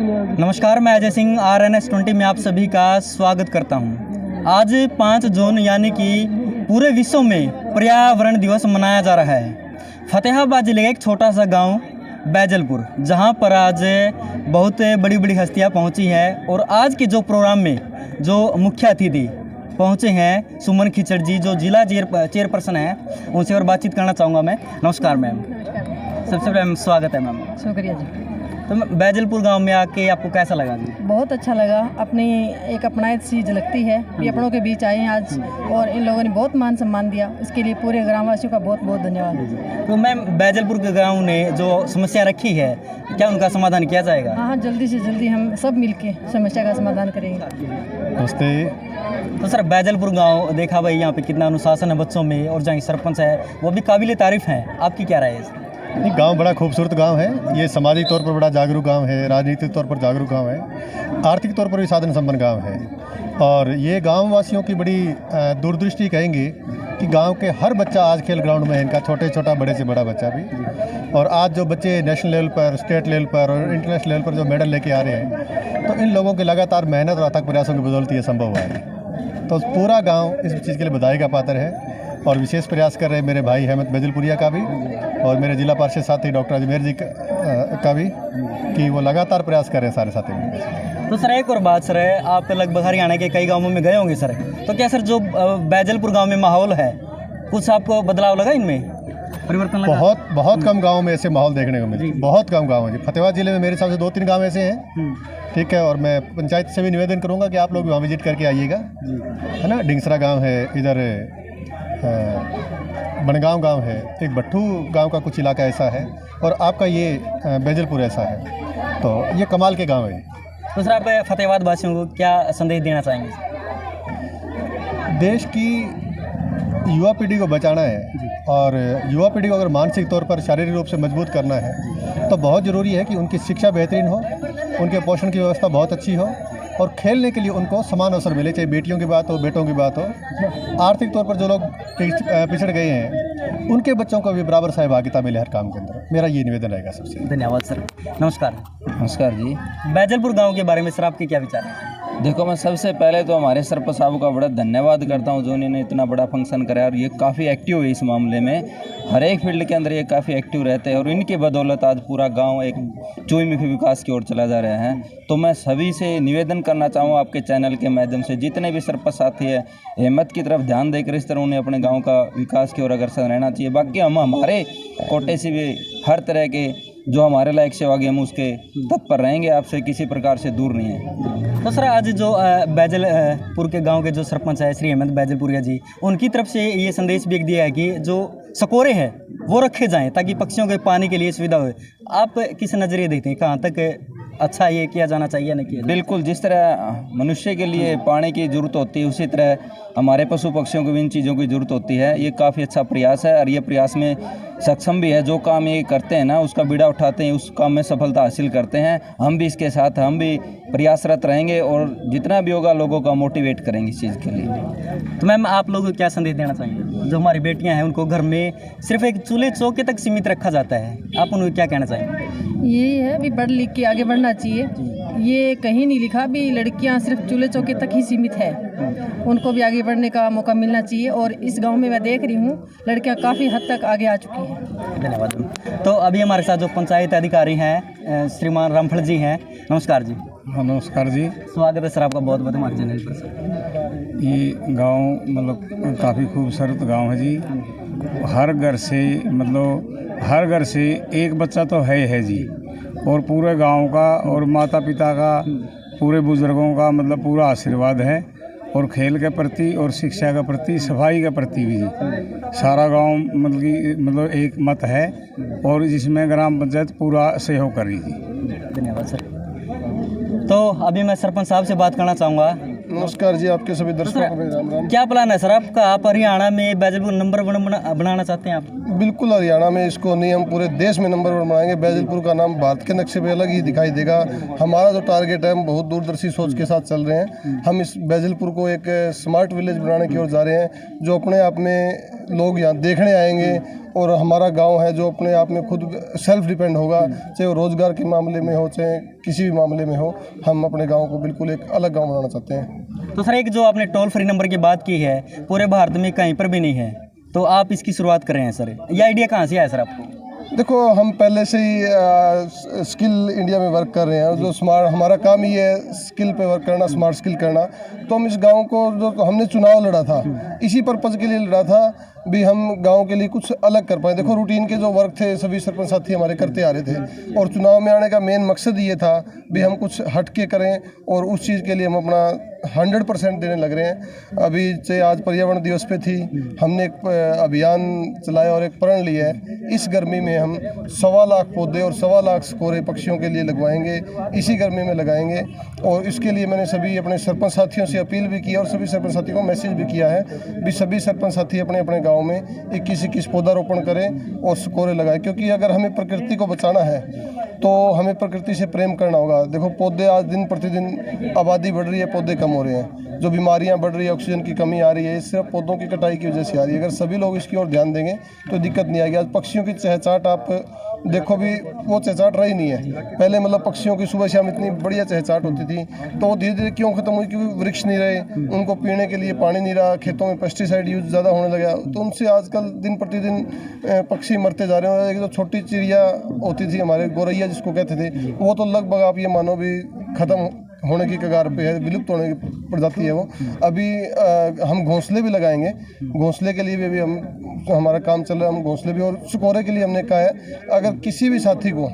नमस्कार, मैं अजय सिंह RNS 20 में आप सभी का स्वागत करता हूं। आज 5 जून यानी कि पूरे विश्व में पर्यावरण दिवस मनाया जा रहा है। फतेहाबाद जिले का एक छोटा सा गांव बैजलपुर, जहां पर आज बहुत बड़ी बड़ी हस्तियां पहुंची हैं और आज के जो प्रोग्राम में जो मुख्य अतिथि पहुंचे हैं सुमन खिचड़ जी, जो जिला चेयरपर्सन हैं, उनसे और बातचीत करना चाहूँगा मैं। नमस्कार मैम। सबसे पहले स्वागत है मैम। शुक्रिया जी। तो बैजलपुर गांव में आके आपको कैसा लगा जी? बहुत अच्छा लगा। अपनी एक अपनायत सी झलकती है। ये अपनों के बीच आए हैं आज और इन लोगों ने बहुत मान सम्मान दिया, इसके लिए पूरे ग्रामवासियों का बहुत बहुत धन्यवाद। तो मैम, बैजलपुर के गांव ने जो समस्या रखी है, क्या उनका समाधान किया जाएगा? हाँ, जल्दी से जल्दी हम सब मिलके समस्या का समाधान करेंगे। नमस्ते। तो सर, बैजलपुर गाँव देखा भाई, यहाँ पे कितना अनुशासन है बच्चों में, और जहाँ सरपंच है वो भी काबिल तारीफ हैं। आपकी क्या राय है? ये गांव बड़ा खूबसूरत गांव है। ये सामाजिक तौर पर बड़ा जागरूक गांव है, राजनीतिक तौर पर जागरूक गांव है, आर्थिक तौर पर भी साधन संपन्न गांव है। और ये गांव वासियों की बड़ी दूरदृष्टि कहेंगे कि गांव के हर बच्चा आज खेल ग्राउंड में है, इनका छोटा बड़े से बड़ा बच्चा भी। और आज जो बच्चे नेशनल लेवल पर, स्टेट लेवल पर और इंटरनेशनल लेवल पर जो मेडल लेके आ रहे हैं, तो इन लोगों के लगातार मेहनत और अथक प्रयासों की बदौलत ये संभव हुआ है। तो पूरा गाँव इस चीज़ के लिए बधाई का पात्र है और विशेष प्रयास कर रहे हैं मेरे भाई अहमद बैजलपुरिया का भी और मेरे जिला पार्षद साथी डॉक्टर अजमेर जी का भी, कि वो लगातार प्रयास कर रहे हैं सारे साथी। तो सर, एक और बात सर है, आप लगभग हरियाणा के कई गांवों में गए होंगे सर, तो क्या सर जो बैजलपुर गांव में माहौल है, कुछ आपको बदलाव लगा, इनमें परिवर्तन लगा? बहुत कम गाँव में ऐसे माहौल देखने को मिले, बहुत कम गाँव है। फतेहाबाद जिले में मेरे हिसाब से 2-3 गाँव ऐसे हैं, ठीक है। और मैं पंचायत से भी निवेदन करूँगा कि आप लोग भी वहाँ विजिट करके आइएगा, है ना। डिंगसरा गाँव है, इधर बनगांव गांव है, एक भट्टू गांव का कुछ इलाका ऐसा है, और आपका ये बैजलपुर ऐसा है। तो ये कमाल के गांव है। तो सर, आप फतेहाबाद वासियों को क्या संदेश देना चाहेंगे? देश की युवा पीढ़ी को बचाना है, और युवा पीढ़ी को अगर मानसिक तौर पर, शारीरिक रूप से मजबूत करना है, तो बहुत ज़रूरी है कि उनकी शिक्षा बेहतरीन हो, उनके पोषण की व्यवस्था बहुत अच्छी हो, और खेलने के लिए उनको समान अवसर मिले, चाहे बेटियों की बात हो, बेटों की बात हो। आर्थिक तौर पर जो लोग पिछड़ गए हैं, उनके बच्चों को भी बराबर सहभागिता मिले हर काम के अंदर। मेरा ये निवेदन रहेगा सबसे। धन्यवाद सर। नमस्कार। नमस्कार जी। बैजलपुर गांव के बारे में सर आपके क्या विचार हैं? देखो, मैं सबसे पहले तो हमारे सरपंच साहब का बड़ा धन्यवाद करता हूँ जो इन्होंने इतना बड़ा फंक्शन कराया, और ये काफ़ी एक्टिव है इस मामले में। हर एक फील्ड के अंदर ये काफ़ी एक्टिव रहते हैं, और इनकी बदौलत आज पूरा गांव एक चहुमुखी विकास की ओर चला जा रहा है। तो मैं सभी से निवेदन करना चाहूँ आपके चैनल के माध्यम से, जितने भी सरपंच साथी है, हिम्मत की तरफ ध्यान देकर इस तरह उन्हें अपने गाँव का विकास की ओर अग्रसर रहना चाहिए। बाकी हम हमारे कोटे से भी हर तरह के जो हमारे लायक सेवागी हम उसके तत्पर रहेंगे, आपसे किसी प्रकार से दूर नहीं है। तो सर, आज जो बैजलपुर के गांव के जो सरपंच है श्री अहमद बैजलपुरिया जी, उनकी तरफ से ये संदेश भी दिया है कि जो सकोरे हैं वो रखे जाएं ताकि पक्षियों के पानी के लिए सुविधा हो। आप किस नज़रिए देखते हैं, कहाँ तक अच्छा ये किया जाना चाहिए नहीं किया? बिल्कुल, जिस तरह मनुष्य के लिए पानी की ज़रूरत होती है, उसी तरह हमारे पशु पक्षियों को भी इन चीज़ों की ज़रूरत होती है। ये काफ़ी अच्छा प्रयास है, और ये प्रयास में सक्षम भी है। जो काम ये करते हैं ना, उसका बीड़ा उठाते हैं, उस काम में सफलता हासिल करते हैं। हम भी इसके साथ, हम भी प्रयासरत रहेंगे, और जितना भी होगा लोगों का मोटिवेट करेंगे इस चीज़ के लिए। तो मैम, आप लोगों को क्या संदेश देना चाहेंगे? जो हमारी बेटियां हैं, उनको घर में सिर्फ एक चूल्हे चौके तक सीमित रखा जाता है, आप उनको क्या कहना चाहेंगे? यही है भी पढ़ लिख के आगे बढ़ना चाहिए। ये कहीं नहीं लिखा भी लड़कियां सिर्फ चूल्हे चौके तक ही सीमित है, उनको भी आगे बढ़ने का मौका मिलना चाहिए। और इस गांव में मैं देख रही हूँ लड़कियां काफ़ी हद तक आगे आ चुकी हैं। धन्यवाद। तो अभी हमारे साथ जो पंचायत अधिकारी हैं श्रीमान रामफल जी हैं। नमस्कार जी। हाँ, नमस्कार जी। स्वागत है सर आपका बहुत बहुत हमारे चैनल पर। ये गांव मतलब काफ़ी खूबसूरत गांव है जी। हर घर से एक बच्चा तो है जी, और पूरे गांव का और माता पिता का, पूरे बुजुर्गों का मतलब पूरा आशीर्वाद है, और खेल के प्रति और शिक्षा के प्रति, सफाई के प्रति भी जी सारा गांव मतलब एक मत है, और जिसमें ग्राम पंचायत पूरा सहयोग कर रही थी। धन्यवाद सर। तो अभी मैं सरपंच साहब से बात करना चाहूँगा। नमस्कार जी, आपके सभी दर्शकों को राम राम। क्या प्लान है सर आपका? आप हरियाणा में बैजलपुर नंबर 1 बनाना चाहते हैं आप? बिल्कुल हरियाणा में इसको नहीं, हम पूरे देश में नंबर 1 बनाएंगे। बैजलपुर का नाम भारत के नक्शे पे अलग ही दिखाई देगा। हमारा जो टारगेट है, हम बहुत दूरदर्शी सोच के साथ चल रहे हैं। हम इस बैजलपुर को एक स्मार्ट विलेज बनाने की ओर जा रहे हैं, जो अपने आप में लोग यहाँ देखने आएंगे और हमारा गांव है जो अपने आप में खुद सेल्फ डिपेंड होगा, चाहे वो रोज़गार के मामले में हो, चाहे किसी भी मामले में हो। हम अपने गांव को बिल्कुल एक अलग गांव बनाना चाहते हैं। तो सर, एक जो आपने टोल फ्री नंबर की बात की है, पूरे भारत में कहीं पर भी नहीं है, तो आप इसकी शुरुआत कर रहे हैं सर। ये आइडिया कहाँ से आया सर आपको? देखो, हम पहले से ही स्किल इंडिया में वर्क कर रहे हैं, जो स्मार्ट, हमारा काम ही है स्किल पे वर्क करना, स्मार्ट स्किल करना। तो हम इस गांव को, जो हमने चुनाव लड़ा था, इसी पर्पज़ के लिए लड़ा था भी हम गांव के लिए कुछ अलग कर पाए। देखो, रूटीन के जो वर्क थे सभी सरपंच साथी हमारे करते आ रहे थे, और चुनाव में आने का मेन मकसद ये था भी हम कुछ हट के करें, और उस चीज़ के लिए हम अपना 100% देने लग रहे हैं। अभी चाहे आज पर्यावरण दिवस पे थी, हमने एक अभियान चलाया और एक प्रण लिया है। इस गर्मी में हम 1.25 लाख पौधे और 1.25 लाख स्कोरे पक्षियों के लिए लगवाएंगे, इसी गर्मी में लगाएंगे। और इसके लिए मैंने सभी अपने सरपंच साथियों से अपील भी की और सभी सरपंच साथियों को मैसेज भी किया है भी सभी सरपंच साथी अपने अपने गाँव में 21-21 पौधारोपण करें और स्कोरे लगाएं। क्योंकि अगर हमें प्रकृति को बचाना है तो हमें प्रकृति से प्रेम करना होगा। देखो, पौधे आज दिन प्रतिदिन आबादी बढ़ रही है, पौधे कम हो रहे हैं, जो बीमारियां बढ़ रही है, ऑक्सीजन की कमी आ रही है, ये सिर्फ पौधों की कटाई की वजह से आ रही है। अगर सभी लोग इसकी ओर ध्यान देंगे तो दिक्कत नहीं आएगी। आज पक्षियों की चहचहाट आप देखो भी, वो चहचहाट रही नहीं है। पहले मतलब पक्षियों की सुबह शाम इतनी बढ़िया चहचहाट होती थी, तो वो धीरे धीरे क्यों खत्म हुई? क्योंकि वृक्ष नहीं रहे, उनको पीने के लिए पानी नहीं रहा, खेतों में पेस्टिसाइड यूज ज़्यादा होने लगा, तो उनसे आजकल दिन प्रतिदिन पक्षी मरते जा रहे हैं। एक जो छोटी चिड़िया होती थी हमारे, गौरैया जिसको कहते थे, वो तो लगभग आप ये मानो भी खत्म होने की कगार पे है, विलुप्त होने की प्रजाति है वो। अभी हम घोंसले भी लगाएंगे, घोंसले के लिए भी हम, हमारा काम चल रहा है, हम घोंसले भी, और स्कोरे के लिए हमने कहा है अगर किसी भी साथी को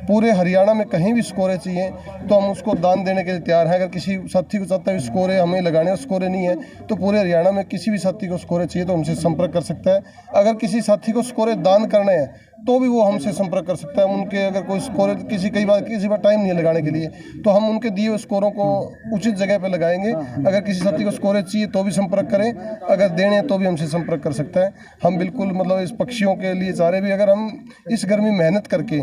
पूरे हरियाणा में कहीं भी स्कोरे चाहिए तो हम उसको दान देने के लिए तैयार हैं। अगर किसी साथी को चाहता है स्कोरे हमें लगाने और स्कोरे नहीं है तो पूरे हरियाणा में किसी भी साथी को स्कोरे चाहिए तो हमसे संपर्क कर सकता है। अगर किसी साथी को स्कोरे दान करने हैं तो भी वो हमसे संपर्क कर सकता है। हम उनके अगर कोई स्कोर किसी बार टाइम नहीं है लगाने के लिए, तो हम उनके दिए हुए स्कोरों को उचित जगह पे लगाएंगे। अगर किसी साथी को स्कोरेज चाहिए तो भी संपर्क करें, अगर देने हैं तो भी हमसे संपर्क कर सकता है। हम बिल्कुल मतलब इस पक्षियों के लिए चाह रहे भी, अगर हम इस गर्मी मेहनत करके,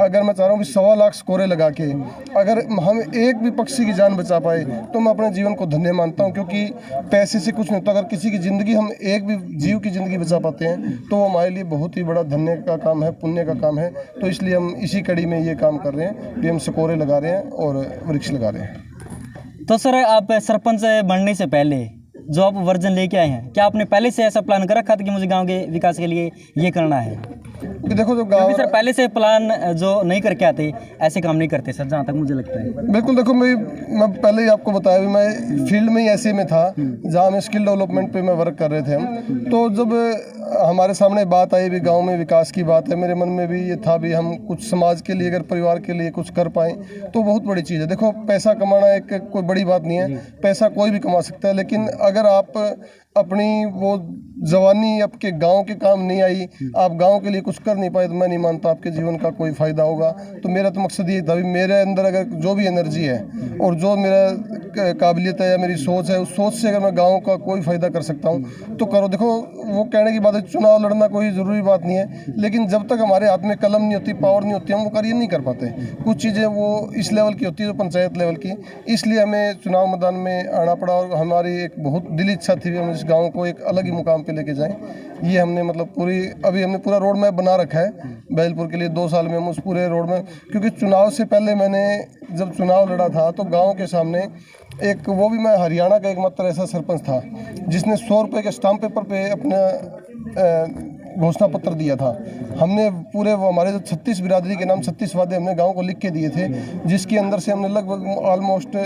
अगर मैं चाह रहा हूँ 1.25 लाख स्कोरे लगा के अगर हम एक भी पक्षी की जान बचा पाए तो मैं अपने जीवन को धन्य मानता हूँ। क्योंकि पैसे से कुछ नहीं होता, अगर किसी की ज़िंदगी, हम एक भी जीव की ज़िंदगी बचा पाते हैं तो वो हमारे लिए बहुत ही बड़ा धन्य का काम है, पुण्य का काम है। तो इसलिए हम इसी कड़ी में ये काम कर रहे हैं कि हम स्कोरे लगा रहे हैं और वृक्ष लगा रहे हैं। तो सर, आप सरपंच बनने से पहले जो आप वर्जन लेके आए हैं, क्या आपने पहले से ऐसा प्लान कर रखा था कि मुझे गांव के विकास के लिए ये करना है? देखो, जो गाँव, सर पहले से प्लान जो नहीं करके आते ऐसे काम नहीं करते सर, जहाँ तक मुझे लगता है। बिल्कुल, देखो मैं पहले ही आपको बताया भी, मैं फील्ड में ही ऐसे में था जहाँ में स्किल डेवलपमेंट पे मैं वर्क कर रहे थे हम। तो जब हमारे सामने बात आई भी गांव में विकास की बात है, मेरे मन में भी ये था भी हम कुछ समाज के लिए, अगर परिवार के लिए कुछ कर पाएँ तो बहुत बड़ी चीज़ है। देखो, पैसा कमाना एक कोई बड़ी बात नहीं है, पैसा कोई भी कमा सकता है, लेकिन अगर आप अपनी वो जवानी आपके गांव के काम नहीं आई, आप गांव के लिए कुछ कर नहीं पाए, तो मैं नहीं मानता आपके जीवन का कोई फ़ायदा होगा। तो मेरा तो मकसद ये था भी, मेरे अंदर अगर जो भी एनर्जी है और जो मेरा काबिलियत है या मेरी सोच है, उस सोच से अगर मैं गांव का कोई फ़ायदा कर सकता हूं तो करो। देखो, वो कहने की बात है, चुनाव लड़ना कोई ज़रूरी बात नहीं है, लेकिन जब तक हमारे हाथ में कलम नहीं होती, पावर नहीं होती, हम वो कार्य नहीं कर पाते। कुछ चीज़ें वो इस लेवल की होती है, जो पंचायत लेवल की, इसलिए हमें चुनाव मैदान में आना पड़ा। और हमारी एक बहुत दिली इच्छा थी, हम इस गाँव को एक अलग ही मुकाम पे लेके जाएं। ये हमने मतलब अभी हमने पूरा रोड मैप बना रखा है बैजलपुर के लिए। 2 साल में हम उस पूरे रोड में, क्योंकि चुनाव से पहले मैंने जब चुनाव लड़ा था तो गांव के सामने एक, वो भी मैं हरियाणा का एकमात्र ऐसा सरपंच था जिसने 100 रुपये के स्टाम्प पेपर पे अपना घोषणा पत्र दिया था। हमने पूरे वो हमारे जो 36 बिरादरी के नाम 36 वादे हमने गांव को लिख के दिए थे, जिसके अंदर से हमने लगभग ऑलमोस्ट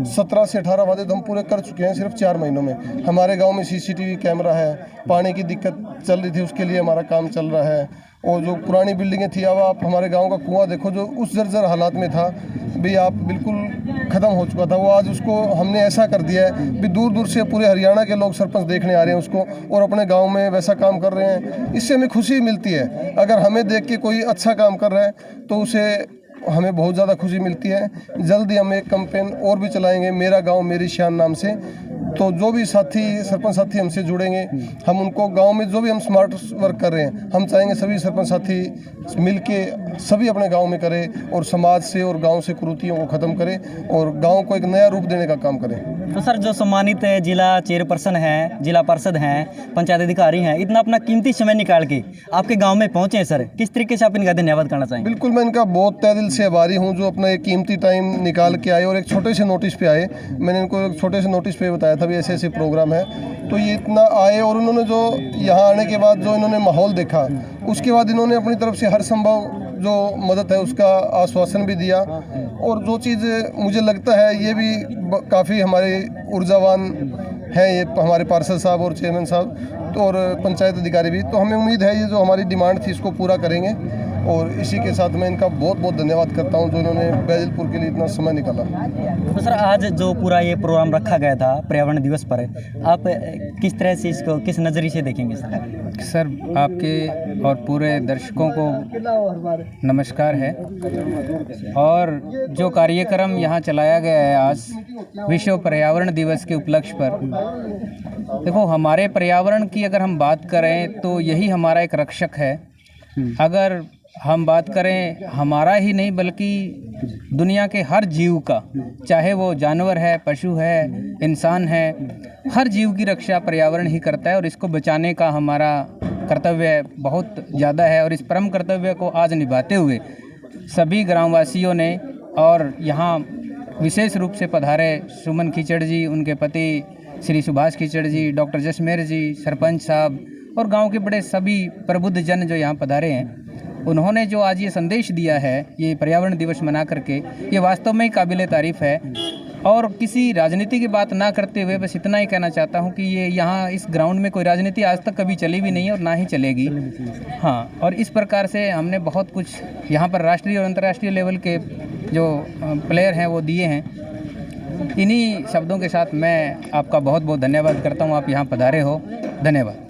17 से 18 वादे तो हम पूरे कर चुके हैं सिर्फ 4 महीनों में। हमारे गांव में CCTV कैमरा है, पानी की दिक्कत चल रही थी, उसके लिए हमारा काम चल रहा है। और जो पुरानी बिल्डिंगें थी, अब आप हमारे गांव का कुआं देखो, जो उस जर्जर हालात में था भी, आप बिल्कुल ख़त्म हो चुका था, वो आज उसको हमने ऐसा कर दिया है भी दूर दूर से पूरे हरियाणा के लोग सरपंच देखने आ रहे हैं उसको, और अपने गांव में वैसा काम कर रहे हैं। इससे हमें खुशी मिलती है। अगर हमें देख के कोई अच्छा काम कर रहा है तो उसे हमें बहुत ज़्यादा खुशी मिलती है। जल्दी हम एक कैंपेन और भी चलाएंगे, मेरा गाँव मेरी शान नाम से, तो जो भी साथी सरपंच साथी हमसे जुड़ेंगे, हम उनको गांव में जो भी हम स्मार्ट वर्क कर रहे हैं, हम चाहेंगे सभी सरपंच साथी मिलके सभी अपने गांव में करें और समाज से और गांव से कुरीतियों को ख़त्म करें और गांव को एक नया रूप देने का काम करें। तो सर, जो सम्मानित जिला चेयरपर्सन हैं, जिला पार्षद हैं, पंचायत अधिकारी हैं, इतना अपना कीमती समय निकाल के आपके गांव में पहुंचे हैं सर, किस तरीके से आप इनका धन्यवाद करना चाहेंगे? बिल्कुल, मैं इनका बहुत तहे दिल से आभारी हूँ जो अपना एक कीमती टाइम निकाल के आए और एक छोटे से नोटिस पे आए। मैंने इनको एक छोटे से नोटिस पे बताया था भी ऐसे ऐसे प्रोग्राम है, तो ये इतना आए और उन्होंने जो यहाँ आने के बाद जो इन्होंने माहौल देखा, उसके बाद इन्होंने अपनी तरफ से हर संभव जो मदद है उसका आश्वासन भी दिया। और जो चीज़ मुझे लगता है ये भी काफ़ी हमारे ऊर्जावान हैं ये हमारे पार्षद साहब और चेयरमैन साहब तो और पंचायत अधिकारी भी, तो हमें उम्मीद है ये जो हमारी डिमांड थी इसको पूरा करेंगे। और इसी के साथ मैं इनका बहुत बहुत धन्यवाद करता हूं जो इन्होंने बैजलपुर के लिए इतना समय निकाला। तो सर, आज जो पूरा ये प्रोग्राम रखा गया था पर्यावरण दिवस पर, आप किस तरह से इसको किस नज़रिए से देखेंगे सर? आपके और पूरे दर्शकों को नमस्कार है। और जो कार्यक्रम यहाँ चलाया गया है आज विश्व पर्यावरण दिवस के उपलक्ष्य पर, देखो हमारे पर्यावरण की अगर हम बात करें तो यही हमारा एक रक्षक है। अगर हम बात करें हमारा ही नहीं बल्कि दुनिया के हर जीव का, चाहे वो जानवर है, पशु है, इंसान है, हर जीव की रक्षा पर्यावरण ही करता है और इसको बचाने का हमारा कर्तव्य बहुत ज़्यादा है। और इस परम कर्तव्य को आज निभाते हुए सभी ग्रामवासियों ने और यहाँ विशेष रूप से पधारे सुमन खीचड़ जी, उनके पति श्री सुभाष खीचड़ जी, डॉक्टर जसमेर जी, सरपंच साहब और गांव के बड़े सभी प्रबुद्ध जन जो यहाँ पधारे हैं, उन्होंने जो आज ये संदेश दिया है ये पर्यावरण दिवस मना करके, ये वास्तव में ही काबिले तारीफ़ है। और किसी राजनीति की बात ना करते हुए बस इतना ही कहना चाहता हूँ कि ये यहाँ इस ग्राउंड में कोई राजनीति आज तक कभी चली भी नहीं है और ना ही चलेगी। हाँ, और इस प्रकार से हमने बहुत कुछ यहाँ पर राष्ट्रीय और अंतर्राष्ट्रीय लेवल के जो प्लेयर हैं वो दिए हैं। इन्हीं शब्दों के साथ मैं आपका बहुत बहुत धन्यवाद करता हूँ, आप यहाँ पधारे हो, धन्यवाद।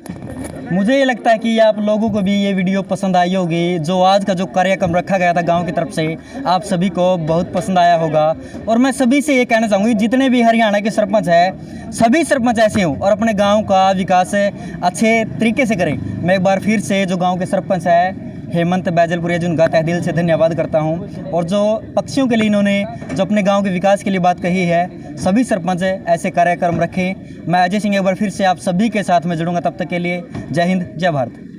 मुझे ये लगता है कि आप लोगों को भी ये वीडियो पसंद आई होगी। जो आज का जो कार्यक्रम रखा गया था गांव की तरफ से, आप सभी को बहुत पसंद आया होगा। और मैं सभी से ये कहना चाहूँगी, जितने भी हरियाणा के सरपंच हैं, सभी सरपंच ऐसे हों और अपने गांव का विकास अच्छे तरीके से करें। मैं एक बार फिर से जो गाँव के सरपंच हैं हेमंत बैजलपुरिया जी, उनका तहे दिल से धन्यवाद करता हूं। और जो पक्षियों के लिए इन्होंने जो अपने गांव के विकास के लिए बात कही है, सभी सरपंच ऐसे कार्यक्रम रखें। मैं अजय सिंह एक बार फिर से आप सभी के साथ में जुड़ूंगा। तब तक के लिए जय हिंद, जय भारत।